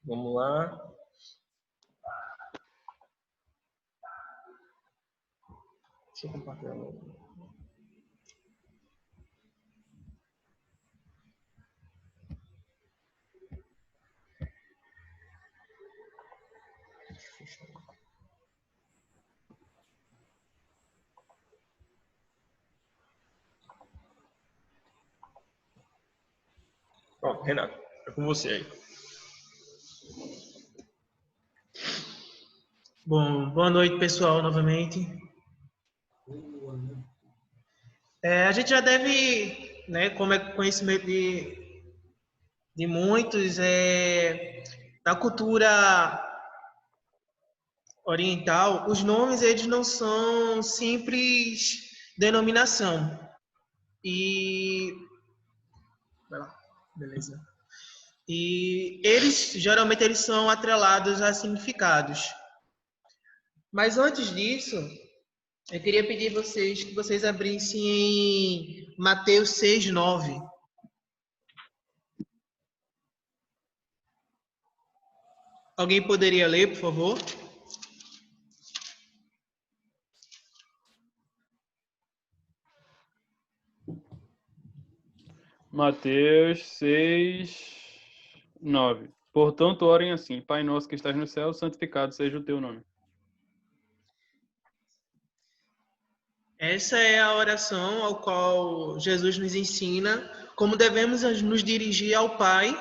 Vamos lá. Deixa eu compartilhar. Pronto, Renato, é com você aí. Bom, boa noite, pessoal, novamente. A gente já deve, né, como é conhecimento de muitos, na cultura oriental, os nomes eles não são simples denominação. E vai lá, beleza. E eles geralmente eles são atrelados a significados. Mas antes disso, eu queria pedir vocês que vocês abrissem em Mateus 6:9. Alguém poderia ler, por favor? Mateus 6:9. Portanto, orem assim: Pai nosso que estás no céu, santificado seja o teu nome. Essa é a oração ao qual Jesus nos ensina como devemos nos dirigir ao Pai,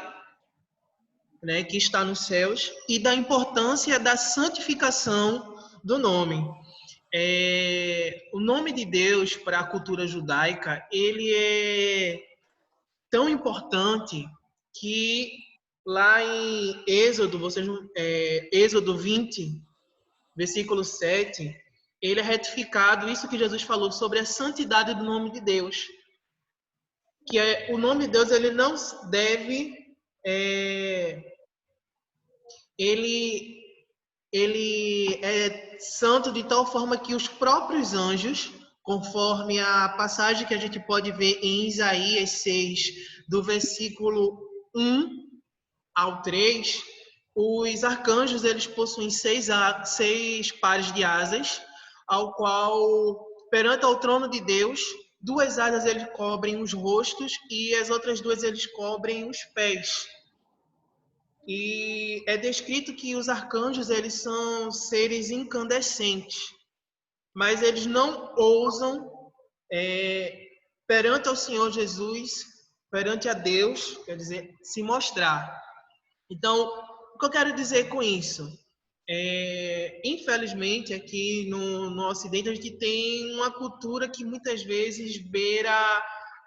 né, que está nos céus, e da importância da santificação do nome. O nome de Deus para a cultura judaica, ele é tão importante que lá em Êxodo, Êxodo 20, versículo 7, ele é retificado isso que Jesus falou sobre a santidade do nome de Deus. Que o nome de Deus, ele não deve... ele é santo de tal forma que os próprios anjos, conforme a passagem que a gente pode ver em Isaías 6, do versículo 1 ao 3, os arcanjos eles possuem seis pares de asas, ao qual, perante ao trono de Deus, duas asas eles cobrem os rostos e as outras duas eles cobrem os pés. E é descrito que os arcanjos eles são seres incandescentes, mas eles não ousam, perante ao Senhor Jesus, perante a Deus, quer dizer, se mostrar. Então, o que eu quero dizer com isso? Infelizmente, aqui no Ocidente, a gente tem uma cultura que muitas vezes beira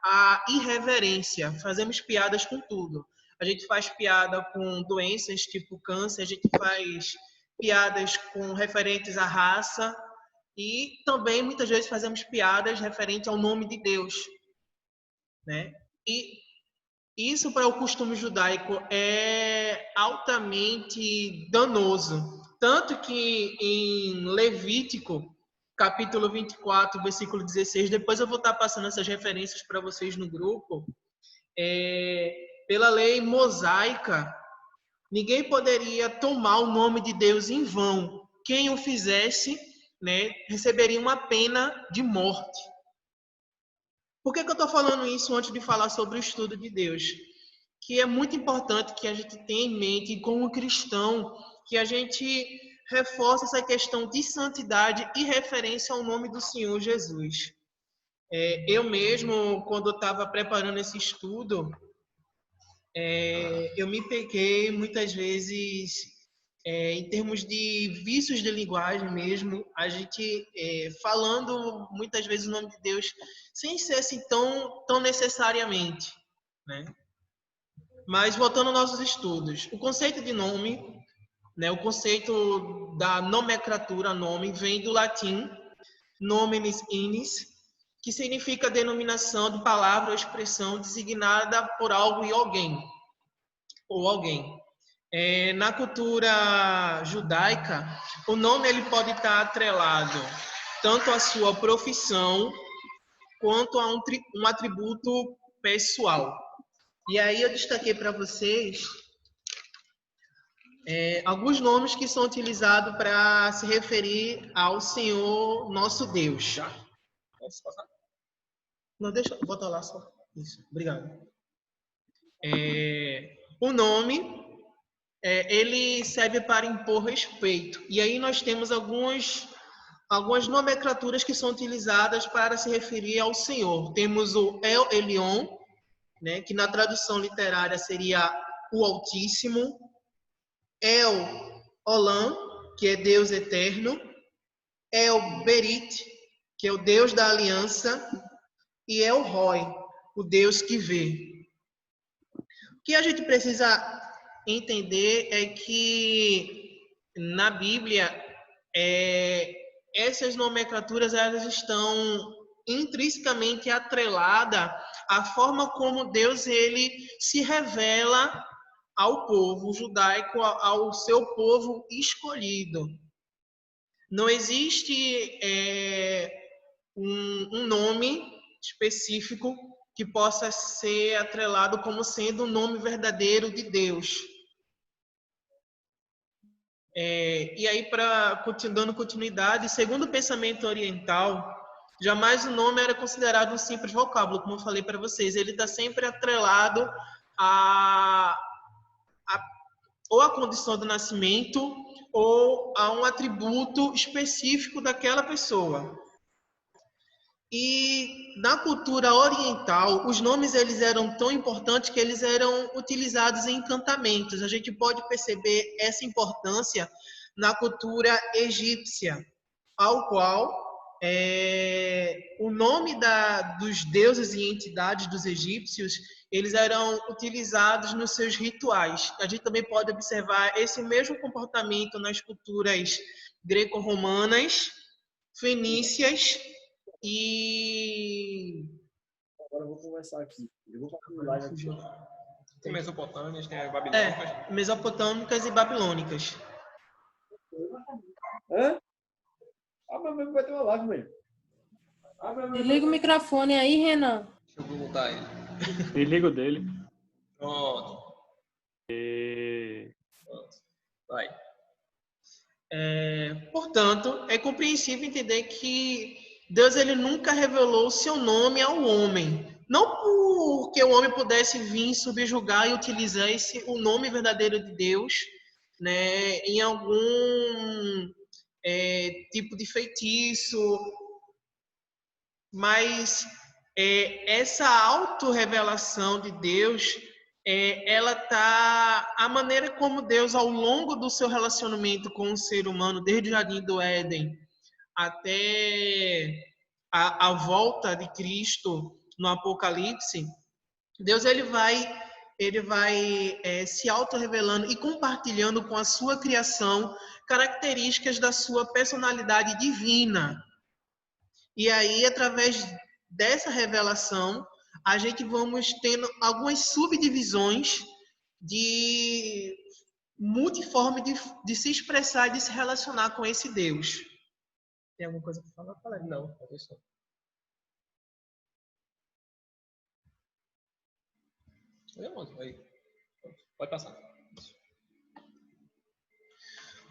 a irreverência. Fazemos piadas com tudo. A gente faz piada com doenças tipo câncer, a gente faz piadas com referentes à raça e também muitas vezes fazemos piadas referentes ao nome de Deus, né? E isso para o costume judaico é altamente danoso. Tanto que em Levítico, capítulo 24, versículo 16, depois eu vou estar passando essas referências para vocês no grupo, pela lei mosaica, ninguém poderia tomar o nome de Deus em vão. Quem o fizesse, né, receberia uma pena de morte. Por que eu estou falando isso antes de falar sobre o estudo de Deus? Que é muito importante que a gente tenha em mente, como cristão, que a gente reforce essa questão de santidade e referência ao nome do Senhor Jesus. Eu mesmo, quando eu estava preparando esse estudo, eu me peguei muitas vezes, em termos de vícios de linguagem mesmo, a gente falando muitas vezes o nome de Deus sem ser assim tão necessariamente, né? Mas voltando aos nossos estudos, o conceito de nome, né, o conceito da nomenclatura nome vem do latim nominis inis, que significa denominação de palavra ou expressão designada por algo e alguém ou alguém. Na cultura judaica, o nome ele pode estar atrelado tanto à sua profissão quanto a um atributo pessoal. E aí eu destaquei para vocês alguns nomes que são utilizados para se referir ao Senhor nosso Deus. Já? Posso passar? Não, deixa, bota lá só. Isso, obrigado. O nome, ele serve para impor respeito. E aí nós temos algumas nomenclaturas que são utilizadas para se referir ao Senhor. Temos o El Elyon, né, que na tradução literária seria o Altíssimo. El Olam, que é Deus eterno. El Berit, que é o Deus da aliança. E El Roi, o Deus que vê. O que a gente precisa entender é que na Bíblia essas nomenclaturas elas estão intrinsecamente atreladas à forma como Deus ele se revela ao povo judaico, ao seu povo escolhido. Não existe um nome específico que possa ser atrelado como sendo o nome verdadeiro de Deus. E aí, dando continuidade, segundo o pensamento oriental, jamais o nome era considerado um simples vocábulo, como eu falei para vocês. Ele está sempre atrelado ou à condição do nascimento ou a um atributo específico daquela pessoa. E na cultura oriental, os nomes eles eram tão importantes que eles eram utilizados em encantamentos. A gente pode perceber essa importância na cultura egípcia, ao qual o nome dos deuses e entidades dos egípcios eles eram utilizados nos seus rituais. A gente também pode observar esse mesmo comportamento nas culturas greco-romanas, fenícias e... Agora eu vou conversar aqui. Eu vou fazer live aqui. Tem mesopotâmias, tem babilônicas. Mesopotâmicas e babilônicas. Hã? Ah, mas vai ter uma live, mãe. Desliga o microfone aí, Renan. Deixa eu voltar ele. Desliga o dele. Pronto. Vai. Portanto, é compreensível entender que Deus ele nunca revelou o seu nome ao homem. Não porque o homem pudesse vir subjugar e utilizar o nome verdadeiro de Deus, né, em algum tipo de feitiço, mas essa autorrevelação de Deus, ela tá a maneira como Deus, ao longo do seu relacionamento com o ser humano, desde o Jardim do Éden até a volta de Cristo no Apocalipse, Deus ele vai se autorrevelando e compartilhando com a sua criação características da sua personalidade divina. E aí, através dessa revelação, a gente vamos tendo algumas subdivisões de multiforme de se expressar e de se relacionar com esse Deus. Tem alguma coisa para falar? Fala aí. Não, é isso. Aí. Pode passar.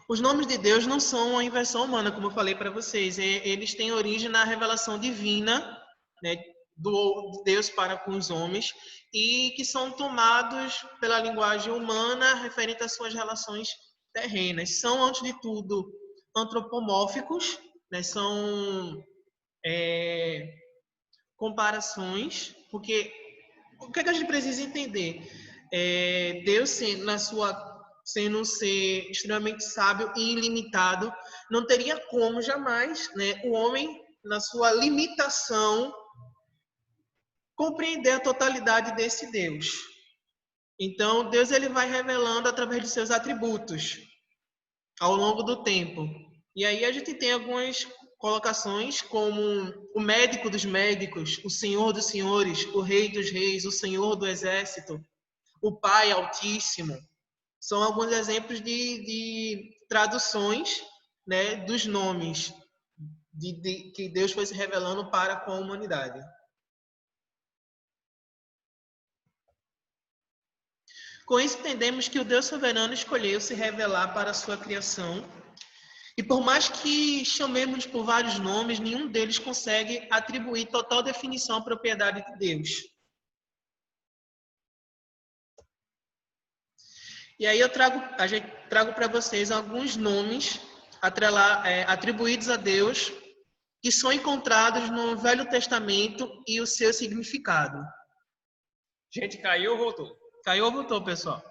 Os nomes de Deus não são uma invenção humana, como eu falei para vocês. Eles têm origem na revelação divina, né, do Deus para com os homens, e que são tomados pela linguagem humana referente às suas relações terrenas. São, antes de tudo, antropomórficos, né, são comparações, porque o que a gente precisa entender? Deus, sendo um ser extremamente sábio e ilimitado, não teria como jamais, né, o homem, na sua limitação, compreender a totalidade desse Deus. Então, Deus ele vai revelando através de seus atributos ao longo do tempo. E aí a gente tem algumas colocações como o médico dos médicos, o Senhor dos senhores, o Rei dos reis, o Senhor do exército, o Pai Altíssimo. São alguns exemplos de traduções, né, dos nomes que Deus foi se revelando para com a humanidade. Com isso, entendemos que o Deus soberano escolheu se revelar para a sua criação. E por mais que chamemos por vários nomes, nenhum deles consegue atribuir total definição à propriedade de Deus. E aí eu trago para vocês alguns nomes atribuídos a Deus que são encontrados no Velho Testamento e o seu significado. Gente, caiu ou voltou? Caiu ou voltou, pessoal?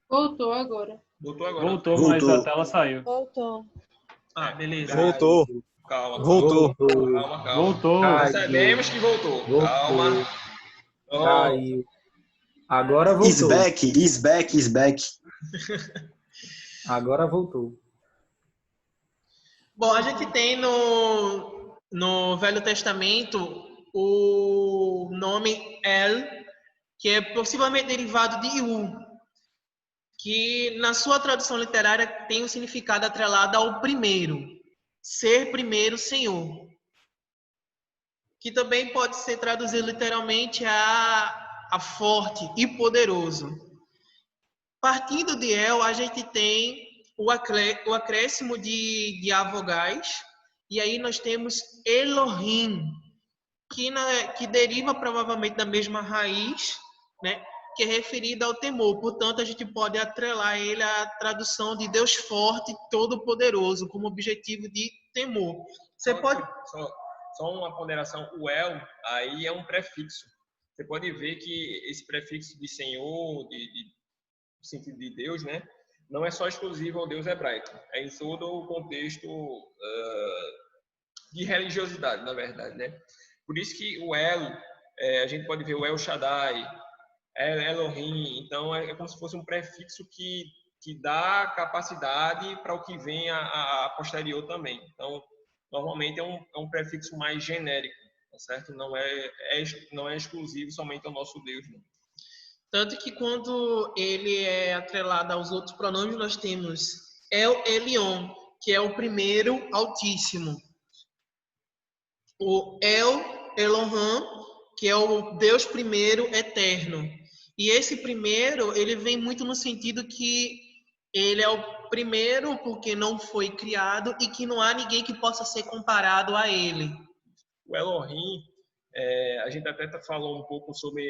Voltou agora. Voltou agora. Voltou, mas Voltou. a tela saiu. Voltou. Ah, beleza. Voltou. Calma. Voltou. Calma. Voltou. Percebemos que voltou. Calma. Oh, Caiu. Agora voltou. Is back. Agora voltou. Bom, a gente tem no Velho Testamento o nome El, que é possivelmente derivado de U, que na sua tradução literária tem um significado atrelado ao primeiro, ser primeiro Senhor, que também pode ser traduzido literalmente a forte e poderoso. Partindo de El, a gente tem o acréscimo de A vogais, e aí nós temos Elohim, que deriva provavelmente da mesma raiz, né, que é referida ao temor. Portanto, a gente pode atrelar ele à tradução de Deus forte e todo-poderoso, como objetivo de temor. Você pode... Só uma ponderação, o El aí é um prefixo. Você pode ver que esse prefixo de Senhor, no sentido de Deus, né, não é só exclusivo ao Deus hebraico. É em todo o contexto de religiosidade, na verdade, né? Por isso que o El, a gente pode ver o El Shaddai, Elohim, então é como se fosse um prefixo que dá capacidade para o que vem a posterior também. Então, normalmente é um prefixo mais genérico, tá certo? Não é exclusivo somente ao nosso Deus, não. Tanto que quando ele é atrelado aos outros pronomes, nós temos El Elyon, que é o primeiro altíssimo. O El Elohim, que é o Deus primeiro eterno. E esse primeiro, ele vem muito no sentido que ele é o primeiro porque não foi criado e que não há ninguém que possa ser comparado a ele. O Elohim, a gente até falou um pouco sobre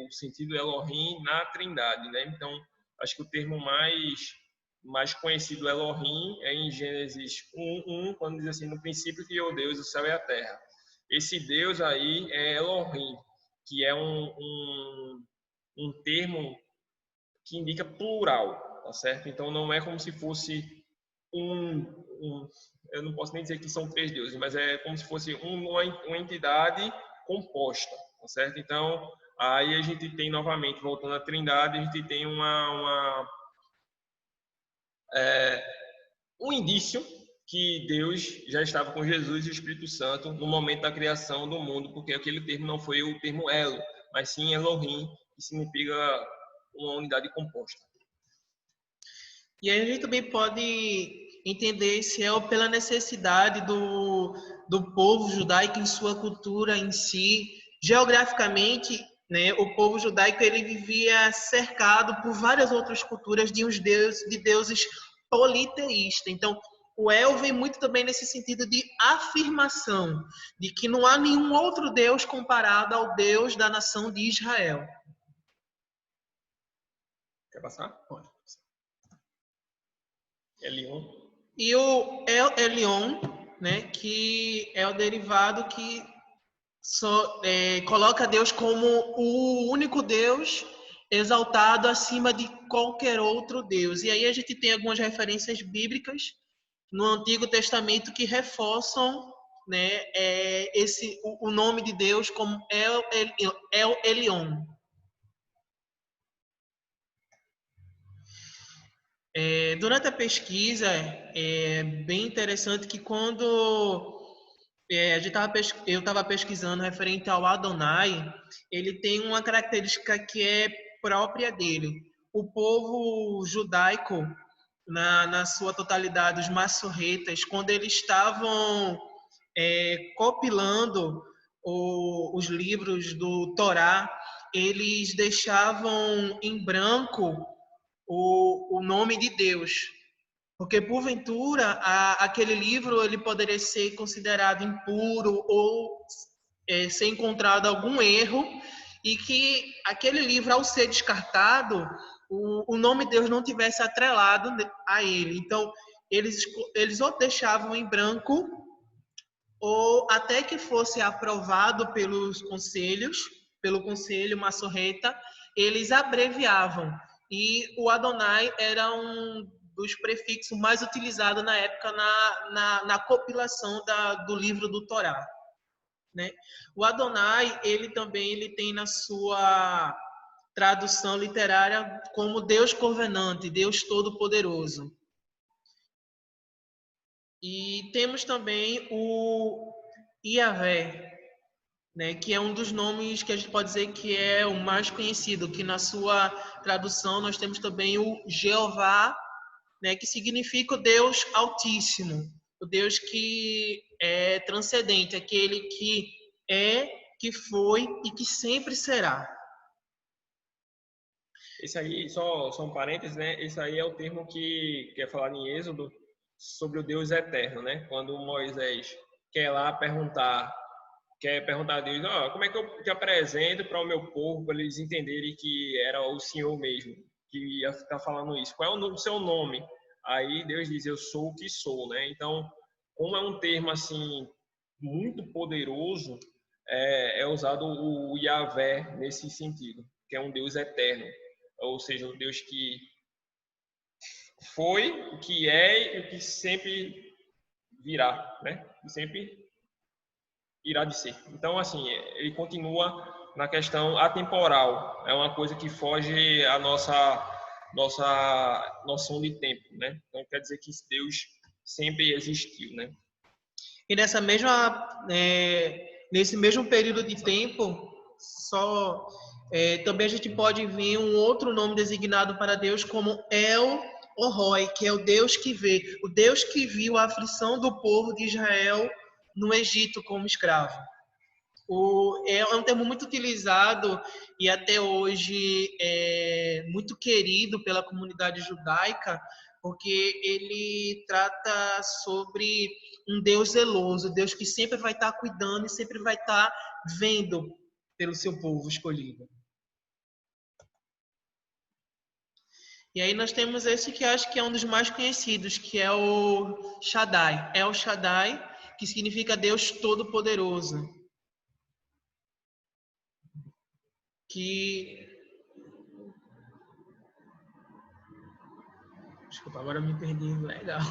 o sentido do Elohim na Trindade, né? Então, acho que o termo mais conhecido Elohim é em Gênesis 1:1, quando diz assim: no princípio criou Deus o céu e a terra. Esse Deus aí é Elohim, que é um termo que indica plural, tá certo? Então, não é como se fosse eu não posso nem dizer que são 3 deuses, mas é como se fosse uma entidade composta, tá certo? Então, aí a gente tem novamente, voltando à Trindade, a gente tem um indício que Deus já estava com Jesus e o Espírito Santo no momento da criação do mundo, porque aquele termo não foi o termo Elo, mas sim Elohim, que significa uma unidade composta. E aí a gente também pode entender esse El pela necessidade do povo judaico em sua cultura em si. Geograficamente, né, o povo judaico ele vivia cercado por várias outras culturas de deuses politeístas. Então, o El vem muito também nesse sentido de afirmação, de que não há nenhum outro Deus comparado ao Deus da nação de Israel. Quer passar? Pode. Elion. E o El Elyon, né, que é o derivado que coloca Deus como o único Deus exaltado acima de qualquer outro Deus. E aí a gente tem algumas referências bíblicas no Antigo Testamento que reforçam, né, o nome de Deus como El Elyon. Durante a pesquisa, é bem interessante que quando eu estava pesquisando referente ao Adonai, ele tem uma característica que é própria dele. O povo judaico, na sua totalidade, os massorretas, quando eles estavam compilando os livros do Torá, eles deixavam em branco o nome de Deus. Porque, porventura, aquele livro ele poderia ser considerado impuro ou ser encontrado algum erro, e que aquele livro, ao ser descartado, o nome de Deus não tivesse atrelado a ele. Então, eles ou deixavam em branco, ou até que fosse aprovado pelo conselho Massorreta, eles abreviavam. E o Adonai era um dos prefixos mais utilizados na época na compilação do livro do Torá, né? O Adonai, ele tem na sua tradução literária como Deus Covenante, Deus Todo-Poderoso. E temos também o Yahvé, né, que é um dos nomes que a gente pode dizer que é o mais conhecido, que na sua tradução nós temos também o Jeová, né, que significa o Deus Altíssimo, o Deus que é transcendente, aquele que é, que foi e que sempre será. Esse aí, só um parênteses, né? Esse aí é o termo que é falado em Êxodo sobre o Deus eterno, né? Quando Moisés quer perguntar a Deus, como é que eu te apresento para o meu povo, para eles entenderem que era o Senhor mesmo que ia estar falando isso. Qual é o seu nome? Aí Deus diz, eu sou o que sou, né? Então, como é um termo assim muito poderoso, é usado o Yahvé nesse sentido, que é um Deus eterno, ou seja, um Deus que foi, o que é e o que sempre virá, né? Que sempre irá de ser. Então, assim, ele continua na questão atemporal. É uma coisa que foge à nossa noção de tempo, né? Então, quer dizer que Deus sempre existiu, né? E nesse mesmo período de tempo, também a gente pode ver um outro nome designado para Deus como El Roi, que é o Deus que vê, o Deus que viu a aflição do povo de Israel no Egito como escravo. É um termo muito utilizado e até hoje é muito querido pela comunidade judaica, porque ele trata sobre um Deus zeloso, Deus que sempre vai estar cuidando e sempre vai estar vendo pelo seu povo escolhido. E aí nós temos esse que acho que é um dos mais conhecidos, que é o Shaddai. É o Shaddai, que significa Deus Todo-Poderoso. Desculpa, agora eu me perdi. Legal.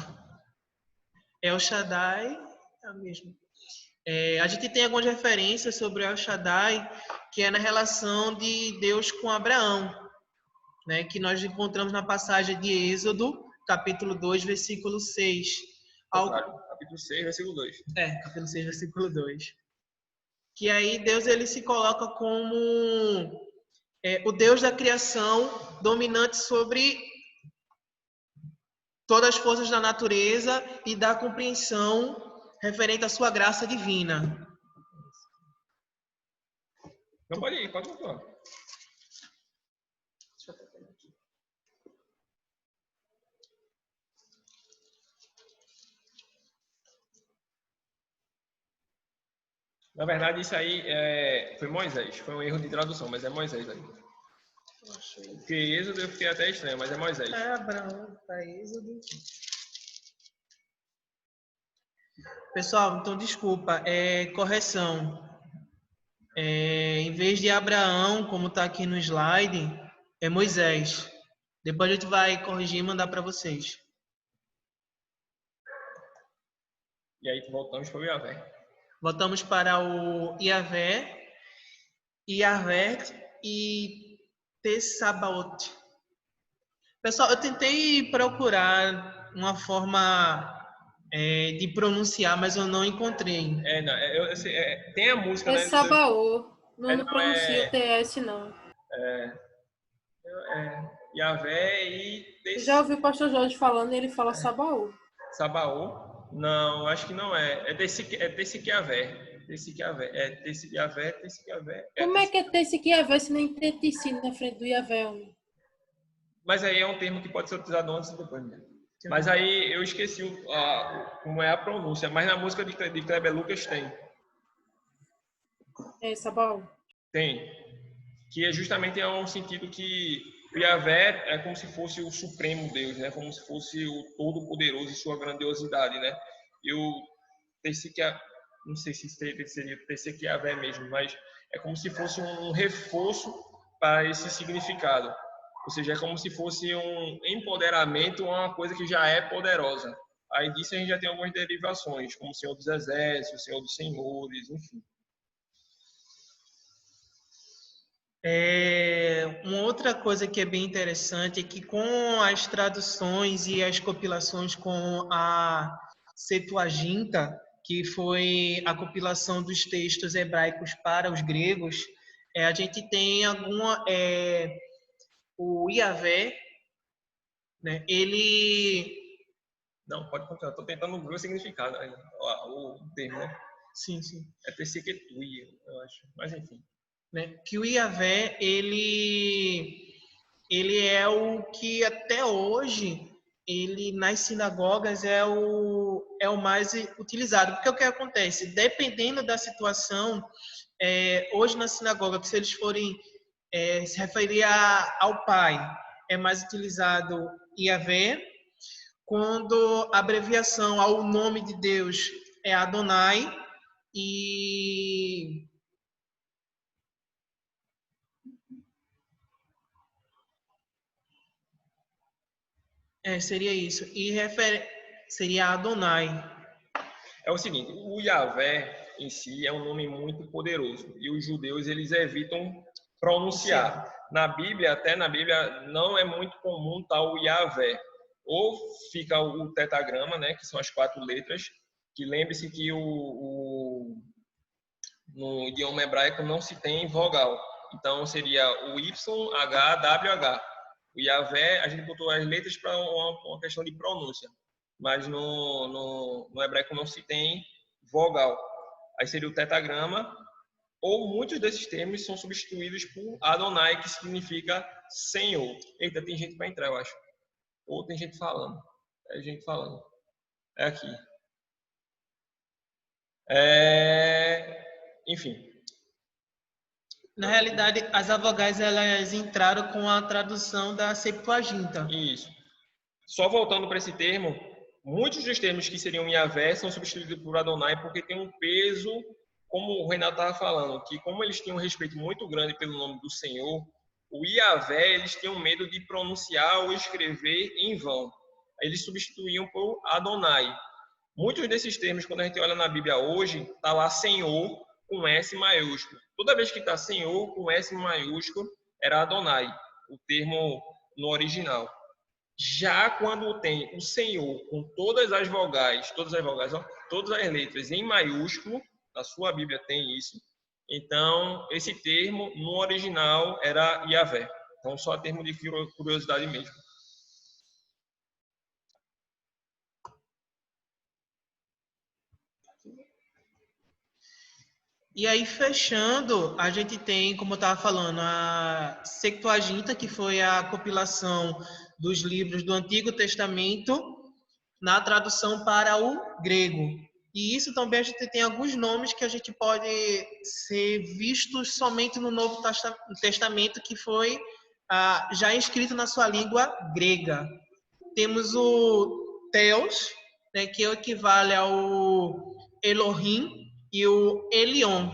El Shaddai é o mesmo. A gente tem algumas referências sobre El Shaddai, que é na relação de Deus com Abraão, né, que nós encontramos na passagem de Êxodo, capítulo 2, versículo 6. Capítulo 6, versículo 2. Capítulo 6, versículo 2. Que aí Deus ele se coloca como o Deus da criação, dominante sobre todas as forças da natureza e da compreensão referente à sua graça divina. Não pode ir, pode continuar. Na verdade, isso aí foi Moisés. Foi um erro de tradução, mas é Moisés aí. Porque Êxodo eu fiquei até estranho, mas é Moisés. Abraão, tá Êxodo. Pessoal, então desculpa, correção. Em vez de Abraão, como está aqui no slide, é Moisés. Depois a gente vai corrigir e mandar para vocês. E aí voltamos para o Yahvé. Voltamos para o Yahvé e Tessabaot. Pessoal, eu tentei procurar uma forma de pronunciar, mas eu não encontrei. Tem a música, né? É Sabaô. Não pronuncia o TS, não. Yahvé e... Eu já ouvi o pastor Jorge falando e ele fala Sabaô. Sabaô? Não, acho que não é. É desse que Yahvé. Tessiquiavé. É Tessiquiavé, Tessiquiavé. Como é que é ter esse que Yavé se nem ter tecido na frente do Yavé, homem? Mas aí é um termo que pode ser utilizado antes e depois mesmo. Mas aí eu esqueci como é a pronúncia. Mas na música de Kleber Lucas tem. É, Sabal? Tem. Que é justamente um sentido que o Yahvé é como se fosse o supremo Deus, né? Como se fosse o todo-poderoso e sua grandiosidade, né? E o Tessiquiavé, não sei se seria Tessiquiavé mesmo, mas é como se fosse um reforço para esse significado. Ou seja, é como se fosse um empoderamento a uma coisa que já é poderosa. Aí disso a gente já tem algumas derivações, como o Senhor dos Exércitos, o Senhor dos Senhores, enfim. Uma outra coisa que é bem interessante é que com as traduções e as compilações com a Septuaginta, que foi a compilação dos textos hebraicos para os gregos, a gente tem o Yahvé, né? Ele... Não, pode continuar. Estou tentando ver o significado, aí, o termo, né? Sim, sim. É Tessiquetui, eu acho. Mas enfim. Né? Que o Yahvé, ele é o que até hoje, ele nas sinagogas é o mais utilizado. Porque o que acontece? Dependendo da situação, hoje na sinagoga, se eles forem se referir ao Pai, é mais utilizado Yahvé. Quando a abreviação ao nome de Deus é Adonai, e seria isso. E seria Adonai. É o seguinte, o Yahvé em si é um nome muito poderoso e os judeus eles evitam pronunciar. Até na Bíblia não é muito comum tal Yahvé. Ou fica o tetragrama, né, que são as 4 letras, que lembre-se que no idioma hebraico não se tem vogal. Então seria o YHWH. O Yahvé, a gente botou as letras para uma questão de pronúncia, mas no hebraico não se tem vogal. Aí seria o tetragrama, ou muitos desses termos são substituídos por Adonai, que significa Senhor. Eita, tem gente para entrar, eu acho. Ou tem gente falando. É gente falando. É aqui. Enfim. Na realidade, as avogais elas entraram com a tradução da Septuaginta. Isso. Só voltando para esse termo, muitos dos termos que seriam Yahvé são substituídos por Adonai porque tem um peso, como o Renato estava falando, que como eles tinham um respeito muito grande pelo nome do Senhor, o Yahvé eles tinham medo de pronunciar ou escrever em vão. Eles substituíam por Adonai. Muitos desses termos, quando a gente olha na Bíblia hoje, está lá Senhor com S maiúsculo. Toda vez que está Senhor com S maiúsculo, era Adonai, o termo no original. Já quando tem o Senhor com todas as vogais, todas as letras em maiúsculo, na sua Bíblia tem isso, então esse termo no original era Yahvé. Então só termo de curiosidade mesmo. E aí, fechando, a gente tem, como eu estava falando, a Septuaginta, que foi a compilação dos livros do Antigo Testamento na tradução para o grego. E isso também a gente tem alguns nomes que a gente pode ser vistos somente no Novo Testamento, que foi já escrito na sua língua grega. Temos o Theos, né, que equivale ao Elohim, e o Elion,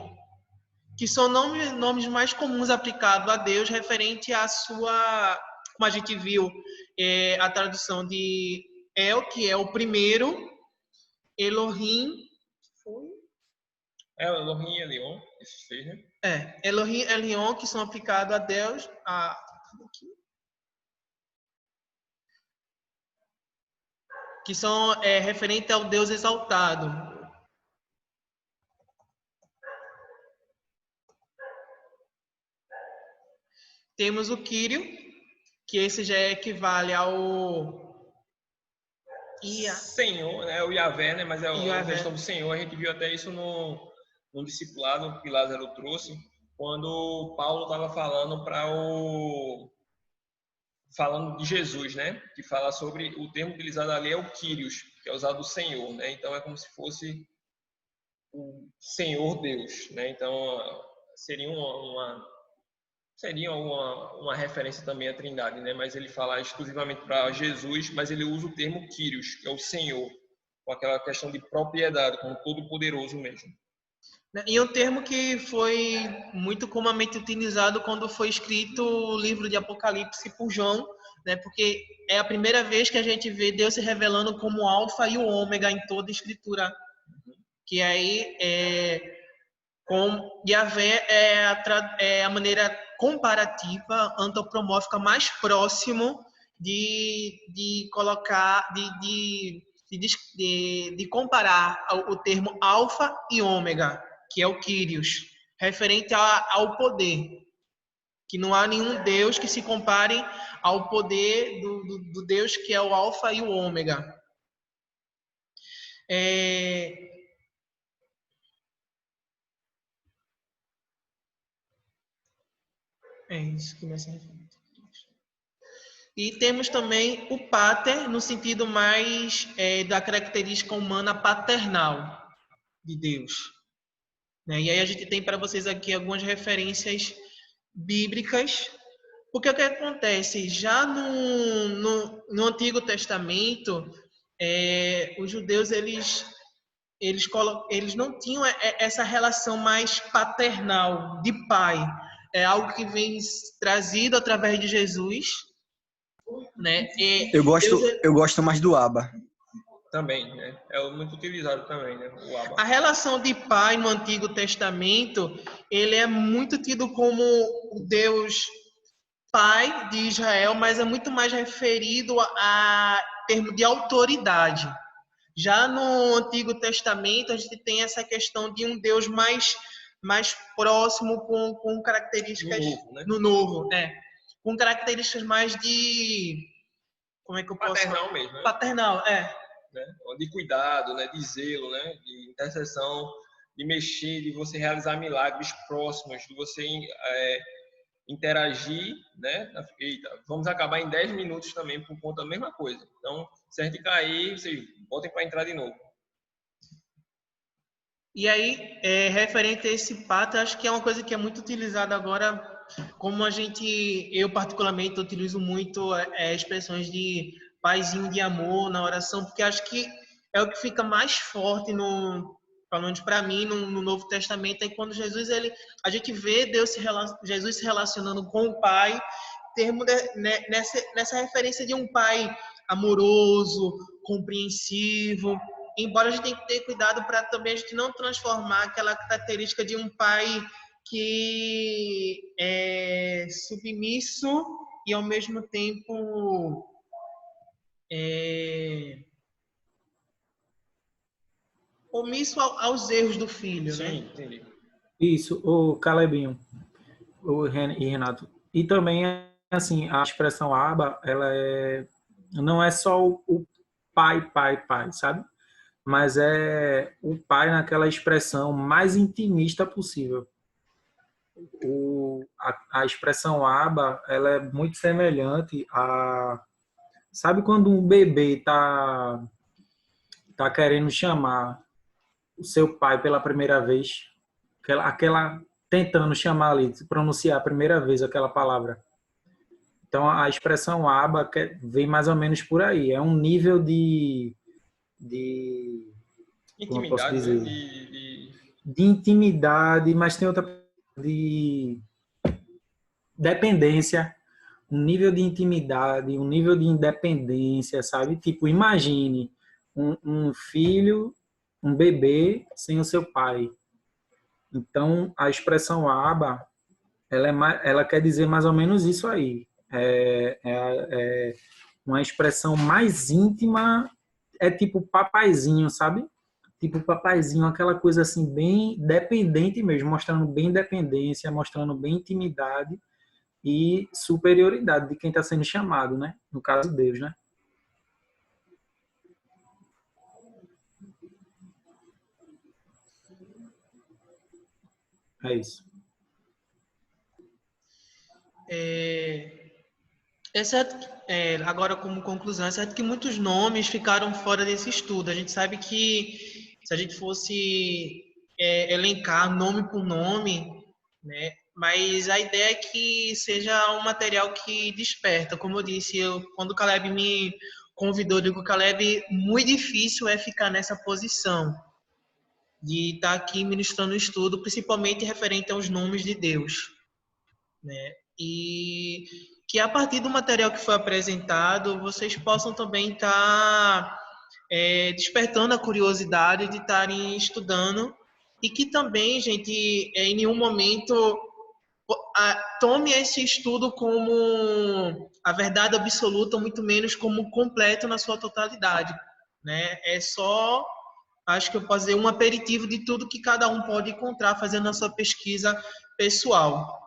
que são nomes mais comuns aplicados a Deus referente à sua, como a gente viu, a tradução de El, que é o primeiro, Elohim, Elohim e Elion, esses 6, né? Elohim e Elion, que são aplicados a Deus, que são referentes ao Deus exaltado. Temos o Quírio, que esse já equivale ao Senhor, né? O Yahvé, né? Mas a questão do Senhor, a gente viu até isso no discipulado que Lázaro trouxe, quando Paulo estava falando de Jesus, né? Que fala sobre o termo utilizado ali é o Kyrios, que é usado do Senhor, né? Então é como se fosse o Senhor Deus, né? Então seria uma referência também à Trindade, né? Mas ele fala exclusivamente para Jesus, mas ele usa o termo Kyrios, que é o Senhor, com aquela questão de propriedade, como todo-poderoso mesmo. E um termo que foi muito comumente utilizado quando foi escrito o livro de Apocalipse por João, né? Porque é a primeira vez que a gente vê Deus se revelando como o Alfa e o Ômega em toda a Escritura. Que aí, com Yahvé é a maneira comparativa, antropomórfica mais próximo de colocar, de comparar o termo alfa e ômega, que é o Kyrios, referente ao poder, que não há nenhum Deus que se compare ao poder do Deus que é o alfa e o ômega. É isso que vai ser referente. E temos também o pater, no sentido mais da característica humana paternal de Deus. Né? E aí a gente tem para vocês aqui algumas referências bíblicas. Porque o que acontece? Já no Antigo Testamento, os judeus eles não tinham essa relação mais paternal de pai. É algo que vem trazido através de Jesus, né? Eu gosto mais do Abba. Também, né? É muito utilizado também, né? O Abba. A relação de pai no Antigo Testamento, ele é muito tido como o Deus pai de Israel, mas é muito mais referido a termo de autoridade. Já no Antigo Testamento, a gente tem essa questão de um Deus mais próximo, com características... No Novo, com características mais de... Como é que eu posso... Paternal mesmo, né? Paternal, né? De cuidado, né? De zelo, né? De intercessão, de mexer, de você realizar milagres próximos, de você interagir, né? Eita, vamos acabar em 10 minutos também por conta da mesma coisa. Então, se a gente cair, vocês voltem para entrar de novo. E aí, referente a esse pato, acho que é uma coisa que é muito utilizada agora, como eu particularmente utilizo muito expressões de paizinho de amor na oração, porque acho que é o que fica mais forte pelo menos para mim, no Novo Testamento, é quando a gente vê Jesus se relacionando com o Pai, nessa referência de um Pai amoroso, compreensivo. Embora a gente tenha que ter cuidado para também a gente não transformar aquela característica de um pai que é submisso e ao mesmo tempo omisso aos erros do filho, Sim, né? entendi. Isso, o Calebinho, e Renato. E também, assim, a expressão aba, não é só o pai, sabe? Mas é o pai naquela expressão mais intimista possível. A expressão aba, ela é muito semelhante a... Sabe quando um bebê tá querendo chamar o seu pai pela primeira vez? Aquela tentando chamar ali, pronunciar a primeira vez aquela palavra. Então, a expressão aba vem mais ou menos por aí. É um nível de como eu posso Intimidade, dizer? né? De intimidade, mas tem outra de dependência, um nível de intimidade, um nível de independência, sabe? Tipo, imagine um filho, um bebê sem o seu pai. Então, a expressão aba, ela quer dizer mais ou menos isso aí. É uma expressão mais íntima, é tipo papaizinho, sabe? Tipo papaizinho, aquela coisa assim bem dependente mesmo, mostrando bem dependência, mostrando bem intimidade e superioridade de quem está sendo chamado, né? No caso, Deus, né? É isso. É certo, agora como conclusão, é certo que muitos nomes ficaram fora desse estudo. A gente sabe que se a gente fosse elencar nome por nome, né? Mas a ideia é que seja um material que desperta. Como eu disse, quando o Caleb me convidou, eu digo, Caleb, muito difícil é ficar nessa posição de estar aqui ministrando o estudo, principalmente referente aos nomes de Deus, né? E que a partir do material que foi apresentado, vocês possam também estar despertando a curiosidade de estarem estudando e que também, gente, em nenhum momento tome esse estudo como a verdade absoluta, muito menos como completo na sua totalidade, né? É só, acho que eu posso dizer, um aperitivo de tudo que cada um pode encontrar fazendo a sua pesquisa pessoal.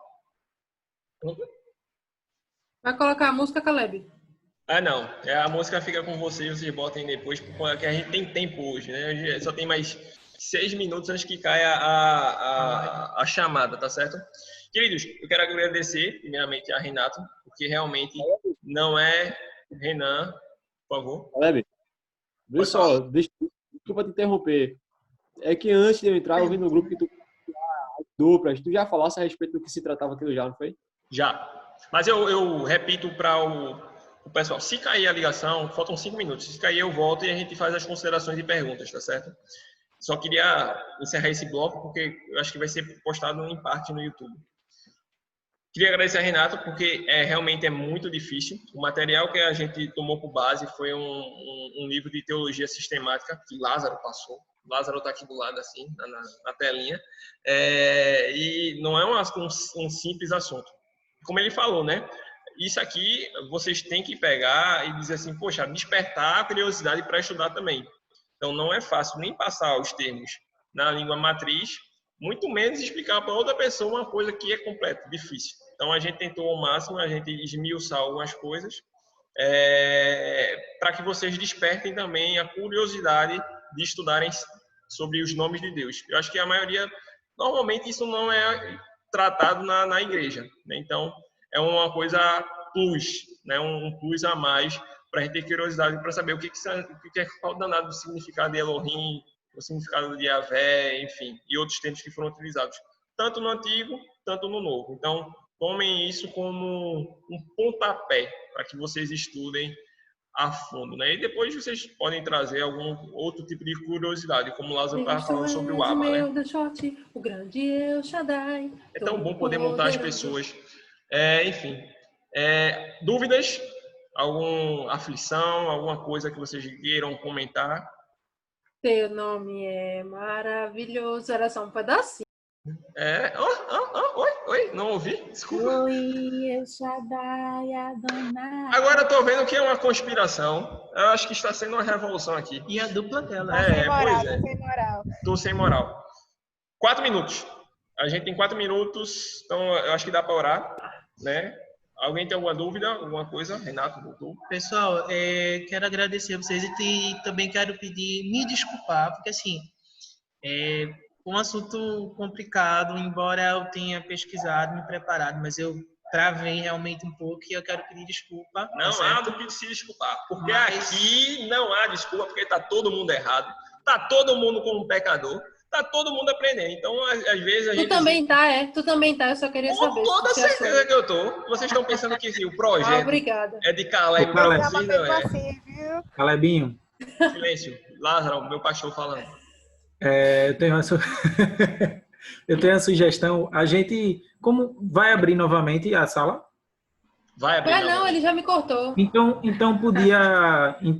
Vai colocar a música, Caleb? Ah, não. A música fica com vocês botem depois, porque a gente tem tempo hoje, né? A gente só tem mais 6 minutos antes que caia a chamada, tá certo? Queridos, eu quero agradecer, primeiramente, a Renato, porque realmente não é Renan, por favor. Caleb, vê só, desculpa te interromper. É que antes de eu entrar, eu vi no grupo que tu duplas, tu já falasse a respeito do que se tratava aquilo já, não foi? Já. Mas eu repito para o pessoal, se cair a ligação, faltam 5 minutos. Se cair, eu volto e a gente faz as considerações e perguntas, tá certo? Só queria encerrar esse bloco, porque eu acho que vai ser postado em parte no YouTube. Queria agradecer a Renato, porque realmente é muito difícil. O material que a gente tomou por base foi um livro de teologia sistemática que Lázaro passou. Lázaro está aqui do lado, assim, na telinha. E não é um simples assunto. Como ele falou, né? Isso aqui vocês têm que pegar e dizer assim, poxa, despertar a curiosidade para estudar também. Então, não é fácil nem passar os termos na língua matriz, muito menos explicar para outra pessoa uma coisa que é completa, difícil. Então, a gente tentou ao máximo, a gente esmiuçar algumas coisas, para que vocês despertem também a curiosidade de estudarem sobre os nomes de Deus. Eu acho que a maioria, normalmente, isso não é tratado na igreja, né? Então, é uma coisa plus, né? Um plus a mais, para a gente ter curiosidade para saber o que é o danado do significado de Elohim, o significado de Yahvé, enfim, e outros termos que foram utilizados, tanto no Antigo, tanto no Novo. Então, tomem isso como um pontapé para que vocês estudem a fundo, né? E depois vocês podem trazer algum outro tipo de curiosidade, como o Lázaro estava falando sobre o Abba, né? O grande El Shaddai. É tão bom poder montar as pessoas. Enfim, dúvidas? Alguma aflição? Alguma coisa que vocês queiram comentar? Teu nome é maravilhoso. Era só um pedacinho. Oi, não ouvi? Desculpa. Oi, El Shaddai, Adonai. Agora eu tô vendo que é uma conspiração. Eu acho que está sendo uma revolução aqui. E a dupla dela. Sem moral, pois é. sem moral. Tô sem moral. 4 minutos. A gente tem 4 minutos, então eu acho que dá para orar, né? Alguém tem alguma dúvida, alguma coisa? Renato, voltou. Pessoal, quero agradecer a vocês e também quero pedir, me desculpar, porque assim, um assunto complicado, embora eu tenha pesquisado, me preparado, mas eu travei realmente um pouco e eu quero pedir desculpa. Não há do que se desculpar, porque aqui não há desculpa, porque está todo mundo errado, está todo mundo como um pecador, está todo mundo aprendendo. Então, às vezes a gente... Tu também tá, eu só queria saber. Com toda certeza que eu tô. Vocês estão pensando que o projeto obrigada. é de Caleb, Não não é é? assim, viu? Calebinho, Silêncio. Lázaro, meu pastor falando. eu tenho eu tenho uma sugestão. A gente, como vai abrir novamente a sala? Vai abrir. Não, ele já me cortou. Então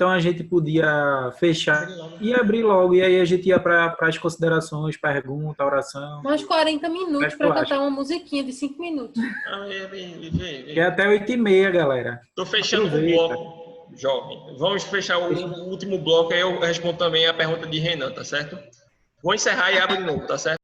a gente podia fechar e abrir logo. E aí a gente ia para as considerações, pergunta, oração. Mais 40 minutos para cantar uma musiquinha de 5 minutos. É até 8h30, galera. Tô fechando o bloco, jovem. Vamos fechar o último bloco, aí eu respondo também a pergunta de Renan, tá certo? Vou encerrar e abrir de novo, tá certo?